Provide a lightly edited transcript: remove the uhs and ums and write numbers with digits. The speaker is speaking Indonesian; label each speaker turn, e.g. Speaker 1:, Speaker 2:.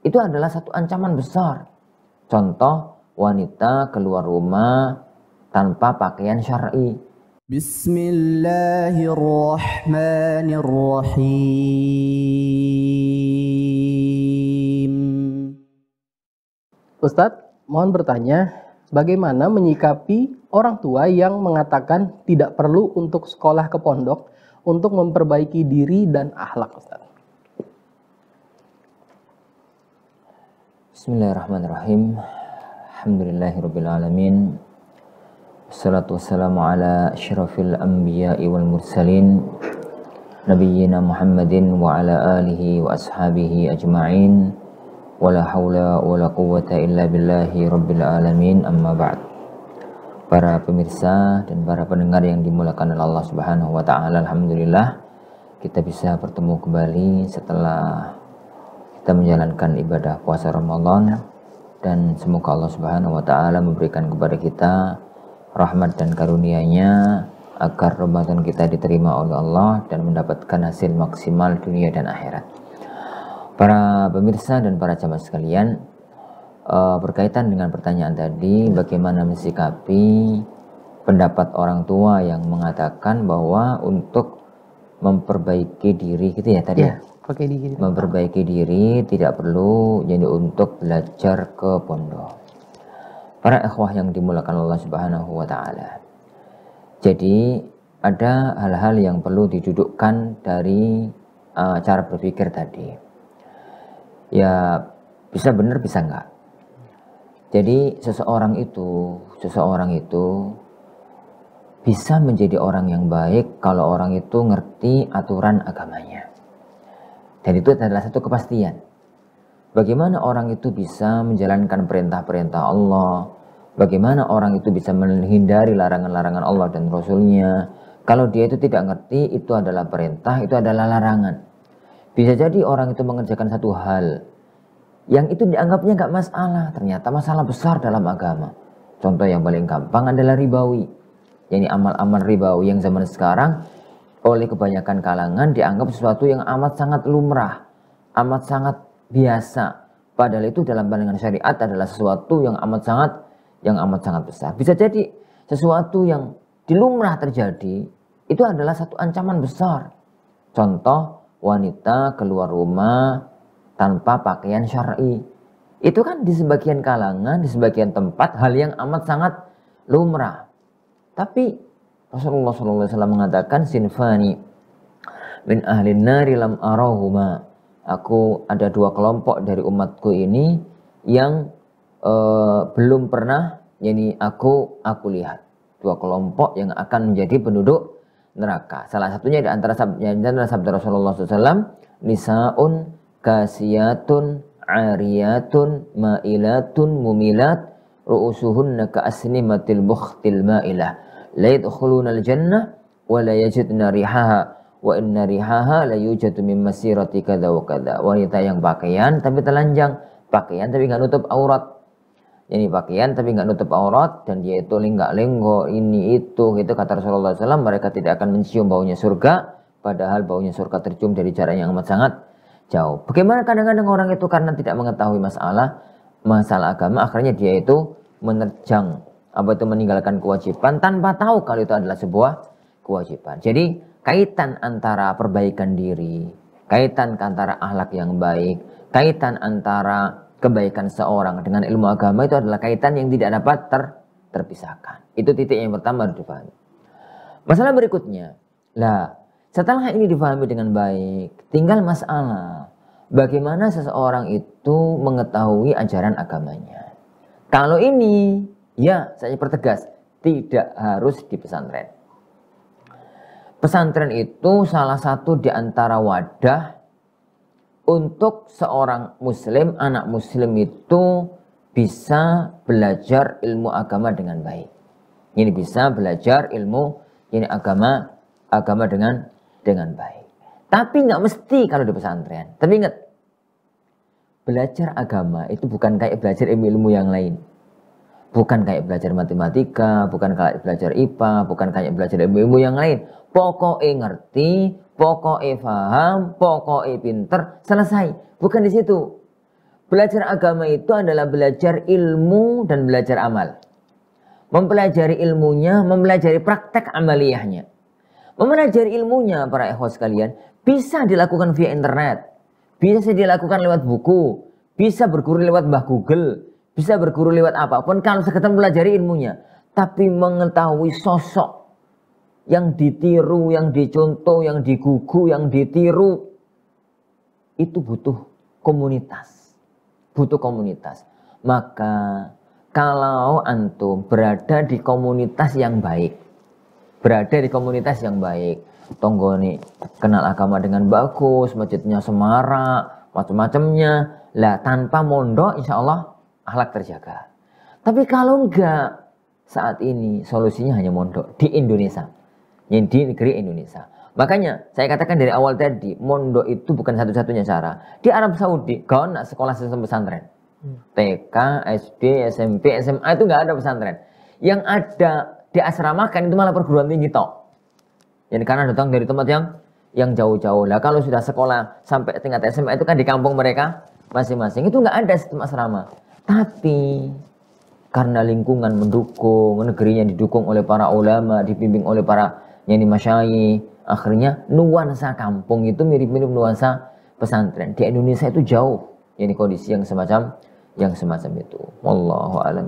Speaker 1: itu adalah satu ancaman besar. Contoh, wanita keluar rumah tanpa pakaian syar'i.
Speaker 2: Bismillahirrahmanirrahim. Ustadz, mohon bertanya, bagaimana menyikapi orang tua yang mengatakan tidak perlu untuk sekolah ke pondok untuk memperbaiki diri dan akhlak, Ustadz?
Speaker 1: Bismillahirrahmanirrahim. Alhamdulillahirrabbilalamin. Wassalatu wassalamu ala asyrafil anbiya'i wal mursalin nabiyyina Muhammadin wa ala alihi wa ashabihi ajma'in. Wala hawla wala quwwata illa billahi rabbil alamin, amma ba'd. Para pemirsa dan para pendengar yang dimuliakan oleh Allah Subhanahu wa taala, alhamdulillah kita bisa bertemu kembali setelah kita menjalankan ibadah puasa Ramadan, dan semoga Allah Subhanahu wa taala memberikan kepada kita rahmat dan karunia-Nya agar Ramadan kita diterima oleh Allah dan mendapatkan hasil maksimal dunia dan akhirat. Para pemirsa dan para jamaah sekalian, berkaitan dengan pertanyaan tadi, bagaimana mensikapi pendapat orang tua yang mengatakan bahwa untuk memperbaiki diri gitu ya tadi ya? Memperbaiki diri tidak perlu jadi untuk belajar ke pondok. Para ikhwah yang dimuliakan Allah Subhanahu wa taala. Jadi ada hal-hal yang perlu didudukkan dari cara berpikir tadi. Ya bisa benar bisa enggak. Jadi seseorang itu bisa menjadi orang yang baik kalau orang itu ngerti aturan agamanya. Dan itu adalah satu kepastian. Bagaimana orang itu bisa menjalankan perintah-perintah Allah, bagaimana orang itu bisa menghindari larangan-larangan Allah dan Rasulnya. Kalau dia itu tidak ngerti, itu adalah perintah, itu adalah larangan. Bisa jadi orang itu mengerjakan satu hal yang itu dianggapnya nggak masalah, ternyata masalah besar dalam agama. Contoh yang paling gampang adalah ribawi. Yani amal-amal ribawi yang zaman sekarang oleh kebanyakan kalangan dianggap sesuatu yang amat sangat lumrah, amat sangat biasa. Padahal itu dalam pandangan syariat adalah sesuatu yang amat sangat besar. Bisa jadi sesuatu yang dilumrah terjadi itu adalah satu ancaman besar. Contoh, wanita keluar rumah tanpa pakaian syar'i. Itu kan di sebagian kalangan, di sebagian tempat hal yang amat sangat lumrah. Tapi Rasulullah SAW mengatakan, sinfani min ahlin nari lam arahuma. Aku ada dua kelompok dari umatku ini yang belum pernah, yani aku lihat. Dua kelompok yang akan menjadi penduduk neraka. Salah satunya di antara sabda Rasulullah SAW, nisaun kasiyatun ariyatun ma'ilatun mumilat ru'usuhunna ka'asnimatil bukhtil ma'ilah. La yadkhuluna al-jannah wa la yajidna rihaha wa inna rihaha la yujadu min masirati kadza wa kadza. Wanita yang pakaian tapi telanjang, pakaian tapi enggak nutup aurat. Yani pakaian tapi enggak nutup aurat, dan dia itu lenggak-lenggok ini itu kata Rasulullah SAW, mereka tidak akan mencium baunya surga, padahal baunya surga tercium dari jarak yang amat sangat jauh. Bagaimana kadang-kadang orang itu karena tidak mengetahui masalah agama, akhirnya dia itu menerjang meninggalkan kewajiban tanpa tahu kalau itu adalah sebuah kewajiban. Jadi kaitan antara perbaikan diri, kaitan antara akhlak yang baik, kaitan antara kebaikan seorang dengan ilmu agama itu adalah kaitan yang tidak dapat terpisahkan. Itu titik yang pertama harus dipahami. Masalah berikutnya, setelah ini dipahami dengan baik, tinggal masalah bagaimana seseorang itu mengetahui ajaran agamanya. Kalau ini, ya saya pertegas, tidak harus di pesantren. Pesantren itu salah satu di antara wadah untuk seorang muslim, anak muslim itu bisa belajar ilmu agama dengan baik. Ini bisa belajar ilmu ini agama dengan baik. Tapi nggak mesti kalau di pesantren. Tapi ingat, belajar agama itu bukan kayak belajar ilmu yang lain. Bukan kayak belajar matematika, bukan kayak belajar IPA, bukan kayak belajar ilmu yang lain. Pokoknya ngerti, pokoknya paham, pokoknya pinter, selesai. Bukan di situ. Belajar agama itu adalah belajar ilmu dan belajar amal. Mempelajari ilmunya, mempelajari praktek amaliyahnya. Mempelajari ilmunya, para ikhwas sekalian, bisa dilakukan via internet, bisa dilakukan lewat buku, bisa berguru lewat Mbah Google, bisa berguru lewat apapun kalau sekedar mempelajari ilmunya. Tapi mengetahui sosok yang ditiru, yang dicontoh, yang digugu, yang ditiru, itu butuh komunitas. Butuh komunitas. Maka kalau antum berada di komunitas yang baik, tonggoni kenal agama dengan bagus, masjidnya semarak, macam-macamnya, lah tanpa mondok insya Allah akhlak terjaga. Tapi kalau enggak, saat ini solusinya hanya mondok di Indonesia, di negeri Indonesia. Makanya saya katakan dari awal tadi, mondok itu bukan satu-satunya cara. Di Arab Saudi, kau nak sekolah sistem pesantren. TK, SD, SMP, SMA itu nggak ada pesantren. Yang ada di asrama kan itu malah perguruan tinggi tok. Jadi karena datang dari tempat yang jauh-jauh. Lah kalau sudah sekolah sampai tingkat SMA itu kan di kampung mereka masing-masing. Itu nggak ada sistem asrama. Tapi karena lingkungan mendukung, negerinya didukung oleh para ulama, dibimbing oleh para nyani masyayikh, akhirnya nuansa kampung itu mirip-mirip nuansa pesantren. Di Indonesia itu jauh. Ini kondisi yang semacam itu. Wallahu a'lam.